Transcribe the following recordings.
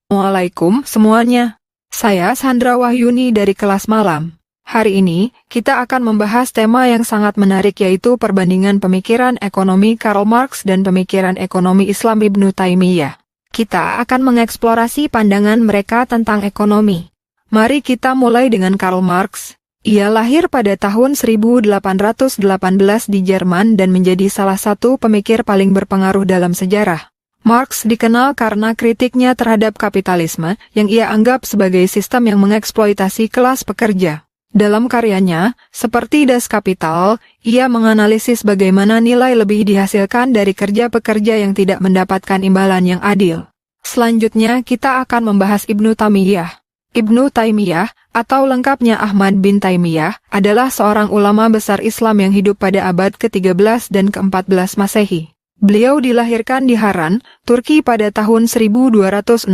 Assalamualaikum semuanya. Saya Sandra Wahyuni dari kelas malam. Hari ini, kita akan membahas tema yang sangat menarik yaitu perbandingan pemikiran ekonomi Karl Marx dan pemikiran ekonomi Islam Ibnu Taimiyah. Kita akan mengeksplorasi pandangan mereka tentang ekonomi. Mari kita mulai dengan Karl Marx. Ia lahir pada tahun 1818 di Jerman dan menjadi salah satu pemikir paling berpengaruh dalam sejarah. Marx dikenal karena kritiknya terhadap kapitalisme yang ia anggap sebagai sistem yang mengeksploitasi kelas pekerja. Dalam karyanya, seperti Das Kapital, ia menganalisis bagaimana nilai lebih dihasilkan dari kerja pekerja yang tidak mendapatkan imbalan yang adil. Selanjutnya kita akan membahas Ibnu Taimiyah. Ibnu Taimiyah, atau lengkapnya Ahmad bin Taimiyah, adalah seorang ulama besar Islam yang hidup pada abad ke-13 dan ke-14 Masehi. Beliau dilahirkan di Haran, Turki pada tahun 1263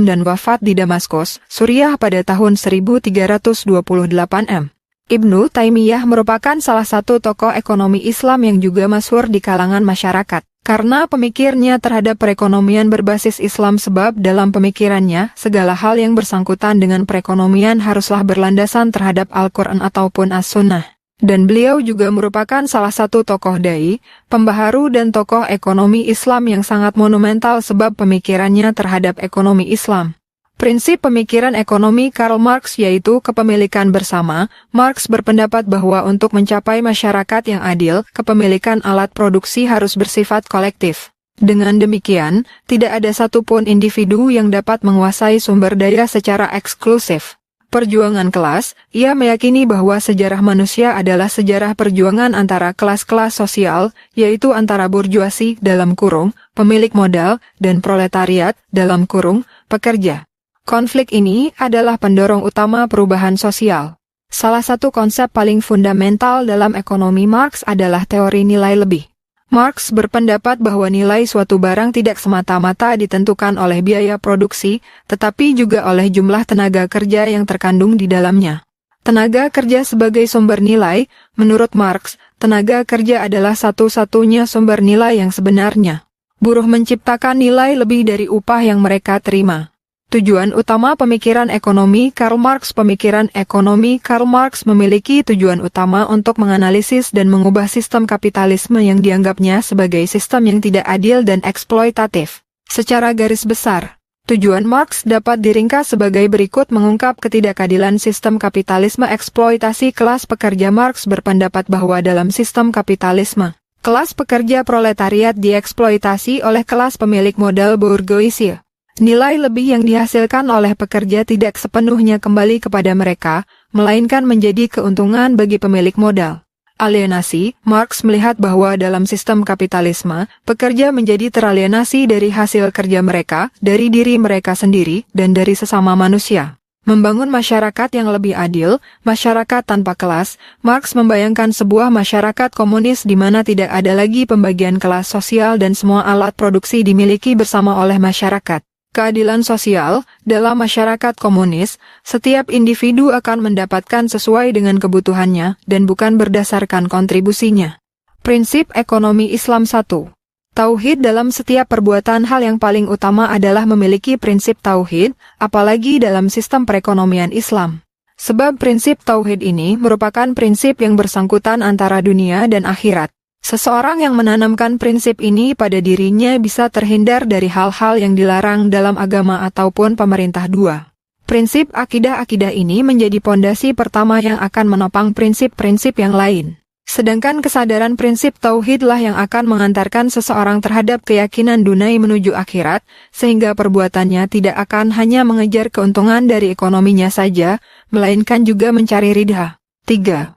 dan wafat di Damaskus, Suriah pada tahun 1328 Ibnu Taimiyah merupakan salah satu tokoh ekonomi Islam yang juga masyhur di kalangan masyarakat. Karena pemikirnya terhadap perekonomian berbasis Islam sebab dalam pemikirannya, segala hal yang bersangkutan dengan perekonomian haruslah berlandasan terhadap Al-Quran ataupun As-Sunnah. Dan beliau juga merupakan salah satu tokoh dai, pembaharu dan tokoh ekonomi Islam yang sangat monumental sebab pemikirannya terhadap ekonomi Islam. Prinsip pemikiran ekonomi Karl Marx yaitu kepemilikan bersama. Marx berpendapat bahwa untuk mencapai masyarakat yang adil, kepemilikan alat produksi harus bersifat kolektif. Dengan demikian, tidak ada satupun individu yang dapat menguasai sumber daya secara eksklusif. Perjuangan kelas, ia meyakini bahwa sejarah manusia adalah sejarah perjuangan antara kelas-kelas sosial, yaitu antara burjuasi dalam kurung, pemilik modal, dan proletariat dalam kurung, pekerja. Konflik ini adalah pendorong utama perubahan sosial. Salah satu konsep paling fundamental dalam ekonomi Marx adalah teori nilai lebih. Marx berpendapat bahwa nilai suatu barang tidak semata-mata ditentukan oleh biaya produksi, tetapi juga oleh jumlah tenaga kerja yang terkandung di dalamnya. Tenaga kerja sebagai sumber nilai, menurut Marx, tenaga kerja adalah satu-satunya sumber nilai yang sebenarnya. Buruh menciptakan nilai lebih dari upah yang mereka terima. Tujuan utama pemikiran ekonomi Karl Marx. Pemikiran ekonomi Karl Marx memiliki tujuan utama untuk menganalisis dan mengubah sistem kapitalisme yang dianggapnya sebagai sistem yang tidak adil dan eksploitatif. Secara garis besar, tujuan Marx dapat diringkas sebagai berikut: mengungkap ketidakadilan sistem kapitalisme eksploitasi kelas pekerja. Marx berpendapat bahwa dalam sistem kapitalisme, kelas pekerja proletariat dieksploitasi oleh kelas pemilik modal bourgeoisie. Nilai lebih yang dihasilkan oleh pekerja tidak sepenuhnya kembali kepada mereka, melainkan menjadi keuntungan bagi pemilik modal. Alienasi, Marx melihat bahwa dalam sistem kapitalisme, pekerja menjadi teralienasi dari hasil kerja mereka, dari diri mereka sendiri, dan dari sesama manusia. Membangun masyarakat yang lebih adil, masyarakat tanpa kelas. Marx membayangkan sebuah masyarakat komunis di mana tidak ada lagi pembagian kelas sosial dan semua alat produksi dimiliki bersama oleh masyarakat. Keadilan sosial, dalam masyarakat komunis, setiap individu akan mendapatkan sesuai dengan kebutuhannya dan bukan berdasarkan kontribusinya. Prinsip ekonomi Islam 1. Tauhid. Dalam setiap perbuatan hal yang paling utama adalah memiliki prinsip tauhid, apalagi dalam sistem perekonomian Islam. Sebab prinsip tauhid ini merupakan prinsip yang bersangkutan antara dunia dan akhirat. Seseorang yang menanamkan prinsip ini pada dirinya bisa terhindar dari hal-hal yang dilarang dalam agama ataupun pemerintah. 2. Prinsip akidah ini menjadi pondasi pertama yang akan menopang prinsip-prinsip yang lain. Sedangkan kesadaran prinsip tauhidlah yang akan mengantarkan seseorang terhadap keyakinan dunai menuju akhirat, sehingga perbuatannya tidak akan hanya mengejar keuntungan dari ekonominya saja, melainkan juga mencari ridha. 3.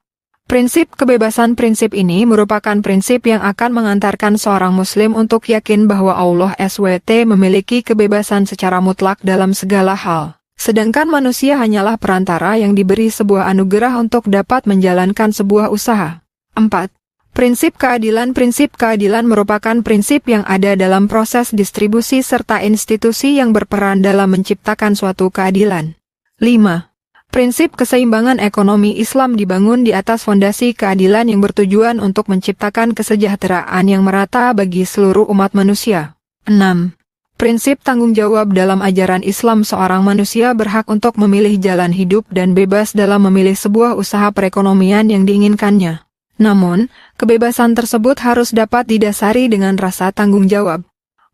Prinsip kebebasan. Prinsip ini merupakan prinsip yang akan mengantarkan seorang muslim untuk yakin bahwa Allah SWT memiliki kebebasan secara mutlak dalam segala hal. Sedangkan manusia hanyalah perantara yang diberi sebuah anugerah untuk dapat menjalankan sebuah usaha. 4. Prinsip keadilan. Prinsip keadilan merupakan prinsip yang ada dalam proses distribusi serta institusi yang berperan dalam menciptakan suatu keadilan. 5. Prinsip keseimbangan ekonomi Islam dibangun di atas fondasi keadilan yang bertujuan untuk menciptakan kesejahteraan yang merata bagi seluruh umat manusia. 6. Prinsip tanggung jawab dalam ajaran Islam, seorang manusia berhak untuk memilih jalan hidup dan bebas dalam memilih sebuah usaha perekonomian yang diinginkannya. Namun, kebebasan tersebut harus dapat didasari dengan rasa tanggung jawab.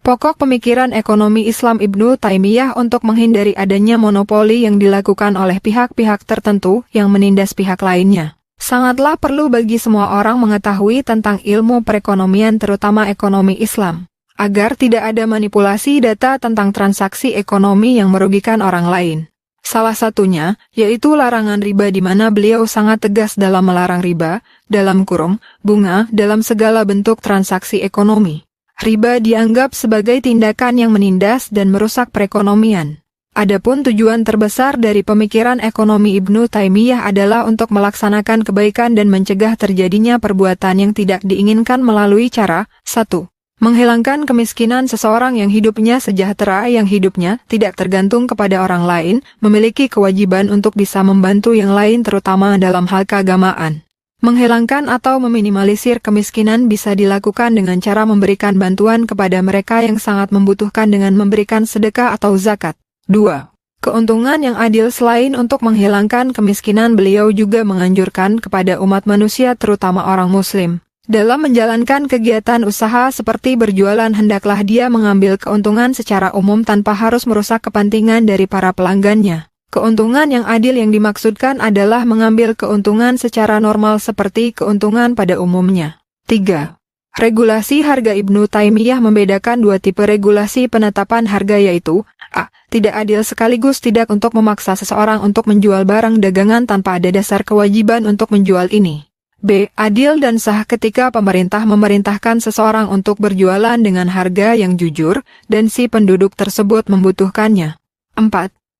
Pokok pemikiran ekonomi Islam Ibnu Taimiyah untuk menghindari adanya monopoli yang dilakukan oleh pihak-pihak tertentu yang menindas pihak lainnya. Sangatlah perlu bagi semua orang mengetahui tentang ilmu perekonomian, terutama ekonomi Islam, agar tidak ada manipulasi data tentang transaksi ekonomi yang merugikan orang lain. Salah satunya, yaitu larangan riba, di mana beliau sangat tegas dalam melarang riba, dalam kurung, bunga, dalam segala bentuk transaksi ekonomi. Riba dianggap sebagai tindakan yang menindas dan merusak perekonomian. Adapun tujuan terbesar dari pemikiran ekonomi Ibnu Taimiyah adalah untuk melaksanakan kebaikan dan mencegah terjadinya perbuatan yang tidak diinginkan melalui cara 1. Menghilangkan kemiskinan seseorang yang hidupnya sejahtera, yang hidupnya tidak tergantung kepada orang lain, memiliki kewajiban untuk bisa membantu yang lain terutama dalam hal keagamaan. Menghilangkan atau meminimalisir kemiskinan bisa dilakukan dengan cara memberikan bantuan kepada mereka yang sangat membutuhkan dengan memberikan sedekah atau zakat. 2. Keuntungan yang adil. Selain untuk menghilangkan kemiskinan, beliau juga menganjurkan kepada umat manusia terutama orang muslim, dalam menjalankan kegiatan usaha seperti berjualan, hendaklah dia mengambil keuntungan secara umum tanpa harus merusak kepentingan dari para pelanggannya. Keuntungan yang adil yang dimaksudkan adalah mengambil keuntungan secara normal seperti keuntungan pada umumnya. 3. Regulasi harga. Ibnu Taimiyah membedakan dua tipe regulasi penetapan harga, yaitu a. Tidak adil sekaligus tidak untuk memaksa seseorang untuk menjual barang dagangan tanpa ada dasar kewajiban untuk menjual ini. B. Adil dan sah ketika pemerintah memerintahkan seseorang untuk berjualan dengan harga yang jujur dan si penduduk tersebut membutuhkannya. 4.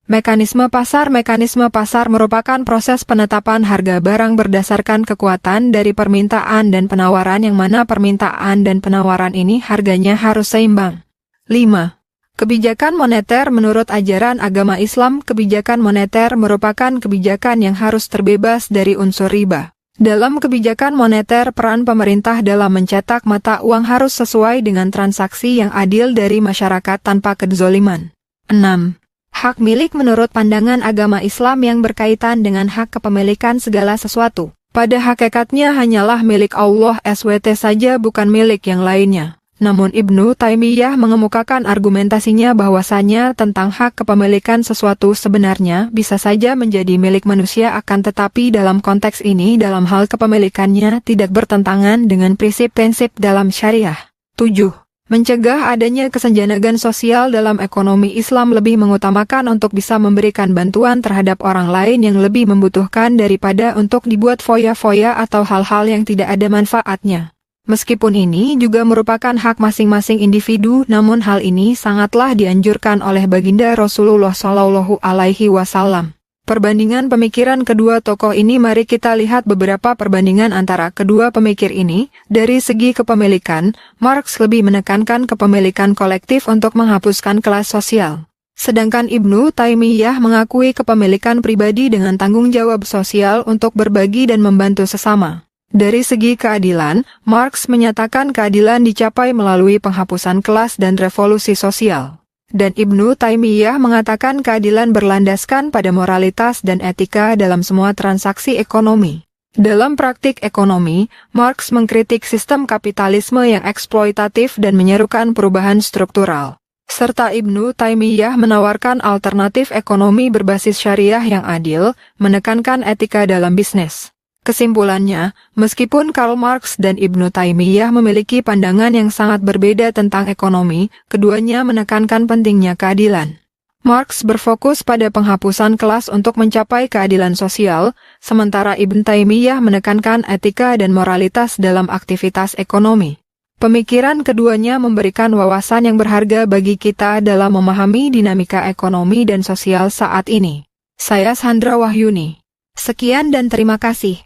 Mekanisme pasar. Mekanisme pasar merupakan proses penetapan harga barang berdasarkan kekuatan dari permintaan dan penawaran, yang mana permintaan dan penawaran ini harganya harus seimbang. 5. Kebijakan moneter. Menurut ajaran agama Islam, kebijakan moneter merupakan kebijakan yang harus terbebas dari unsur riba. Dalam kebijakan moneter, peran pemerintah dalam mencetak mata uang harus sesuai dengan transaksi yang adil dari masyarakat tanpa kezoliman. 6. Hak milik. Menurut pandangan agama Islam yang berkaitan dengan hak kepemilikan segala sesuatu, pada hakikatnya hanyalah milik Allah SWT saja, bukan milik yang lainnya. Namun Ibnu Taimiyah mengemukakan argumentasinya bahwasanya tentang hak kepemilikan sesuatu sebenarnya bisa saja menjadi milik manusia, akan tetapi dalam konteks ini dalam hal kepemilikannya tidak bertentangan dengan prinsip-prinsip dalam syariah. 7. Mencegah adanya kesenjangan sosial. Dalam ekonomi Islam lebih mengutamakan untuk bisa memberikan bantuan terhadap orang lain yang lebih membutuhkan daripada untuk dibuat foya-foya atau hal-hal yang tidak ada manfaatnya. Meskipun ini juga merupakan hak masing-masing individu, namun hal ini sangatlah dianjurkan oleh baginda Rasulullah Shallallahu Alaihi Wasallam. Perbandingan pemikiran kedua tokoh ini. Mari kita lihat beberapa perbandingan antara kedua pemikir ini. Dari segi kepemilikan, Marx lebih menekankan kepemilikan kolektif untuk menghapuskan kelas sosial. Sedangkan Ibnu Taimiyah mengakui kepemilikan pribadi dengan tanggung jawab sosial untuk berbagi dan membantu sesama. Dari segi keadilan, Marx menyatakan keadilan dicapai melalui penghapusan kelas dan revolusi sosial. Dan Ibnu Taimiyah mengatakan keadilan berlandaskan pada moralitas dan etika dalam semua transaksi ekonomi. Dalam praktik ekonomi, Marx mengkritik sistem kapitalisme yang eksploitatif dan menyerukan perubahan struktural. Serta Ibnu Taimiyah menawarkan alternatif ekonomi berbasis syariah yang adil, menekankan etika dalam bisnis. Kesimpulannya, meskipun Karl Marx dan Ibnu Taimiyah memiliki pandangan yang sangat berbeda tentang ekonomi, keduanya menekankan pentingnya keadilan. Marx berfokus pada penghapusan kelas untuk mencapai keadilan sosial, sementara Ibnu Taimiyah menekankan etika dan moralitas dalam aktivitas ekonomi. Pemikiran keduanya memberikan wawasan yang berharga bagi kita dalam memahami dinamika ekonomi dan sosial saat ini. Saya Sandra Wahyuni. Sekian dan terima kasih.